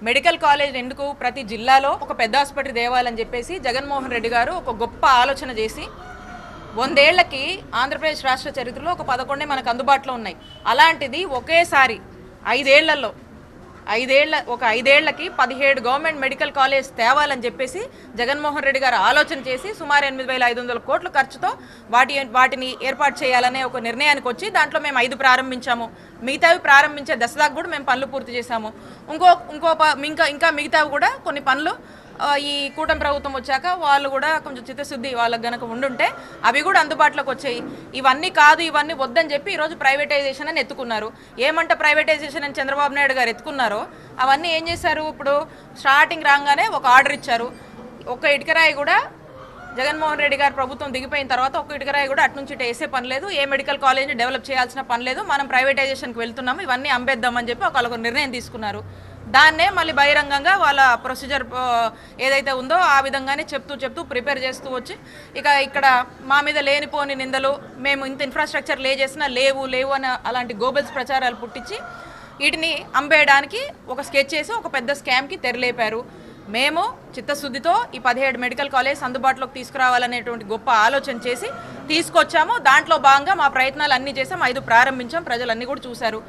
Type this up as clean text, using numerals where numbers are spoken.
Medical college ఎందుకు ప్రతి జిల్లాలో ఒక పెద్ద హాస్పిటల్ తేవాలని చెప్పేసి జగన్మోహన్ రెడ్డి గారు ఒక గొప్ప ఆలోచన చేసి 100 ఏళ్లకి ఆంధ్రప్రదేశ్ రాష్ట్ర చరిత్రలో ఒక 11 మనకు అందుబాటులో ఉన్నాయి. అలాంటిది ఒకేసారి 5 ఏళ్లకి 17 గవర్నమెంట్ మెడికల్ కాలేజ్ తేవాలని చెప్పేసి జగన్మోహన్ రెడ్డి గారు ఆలోచన చేసి సుమారు 8,500 కోట్ల ఖర్చుతో వాటిని ఏర్పాటు చేయాలనే ఒక నిర్ణయానికి వచ్చి దాంట్లో మేము 5 ప్రారంభించాము. మిగతావి ప్రారంభించే దశ దాకా కూడా మేము పనులు పూర్తి చేశాము. ఇంకా మిగతావి కూడా కొన్ని పనులు ఈ కూటమి ప్రభుత్వం వచ్చాక వాళ్ళు కూడా కొంచెం చిత్తశుద్ధి వాళ్ళకి గనక ఉండుంటే అవి కూడా అందుబాటులోకి వచ్చాయి. ఇవన్నీ వద్దని చెప్పి ఈరోజు ప్రైవేటైజేషన్ అని ఎత్తుకున్నారు. ఏమంటే ప్రైవేటైజేషన్ అని చంద్రబాబు నాయుడు గారు ఎత్తుకున్నారో అవన్నీ ఏం చేశారు? ఇప్పుడు స్టార్టింగ్ రాగానే ఒక ఆర్డర్ ఇచ్చారు. ఒక్క ఇటుకరాయి కూడా జగన్మోహన్ రెడ్డి గారు ప్రభుత్వం దిగిపోయిన తర్వాత ఒక్క ఇటుకరాయి కూడా అటు నుంచి ఇటు వేసే పని లేదు, ఏ మెడికల్ కాలేజ్ని డెవలప్ చేయాల్సిన పని లేదు, మనం ప్రైవేటైజేషన్కి వెళ్తున్నాము, ఇవన్నీ అంబేద్దామని చెప్పి ఒక నిర్ణయం తీసుకున్నారు. దాన్నే మళ్ళీ బహిరంగంగా వాళ్ళ ప్రొసీజర్ ఏదైతే ఉందో ఆ విధంగానే చెప్తూ ప్రిపేర్ చేస్తూ వచ్చి ఇక్కడ మా మీద లేనిపోని నిందలు, మేము ఇంత ఇన్ఫ్రాస్ట్రక్చర్ చేసినా లేవు అని అలాంటి గోబెల్స్ ప్రచారాలు పుట్టించి వీటిని అంబేయడానికి ఒక స్కెచ్ చేసి ఒక పెద్ద స్కామ్కి తెరలేపారు. మేము చిత్తశుద్ధితో ఈ 17 మెడికల్ కాలేజ్ అందుబాటులోకి తీసుకురావాలనేటువంటి గొప్ప ఆలోచన చేసి తీసుకొచ్చాము. దాంట్లో భాగంగా మా ప్రయత్నాలు అన్నీ చేసాం. 5 ప్రారంభించాం. ప్రజలు అన్నీ కూడా చూశారు.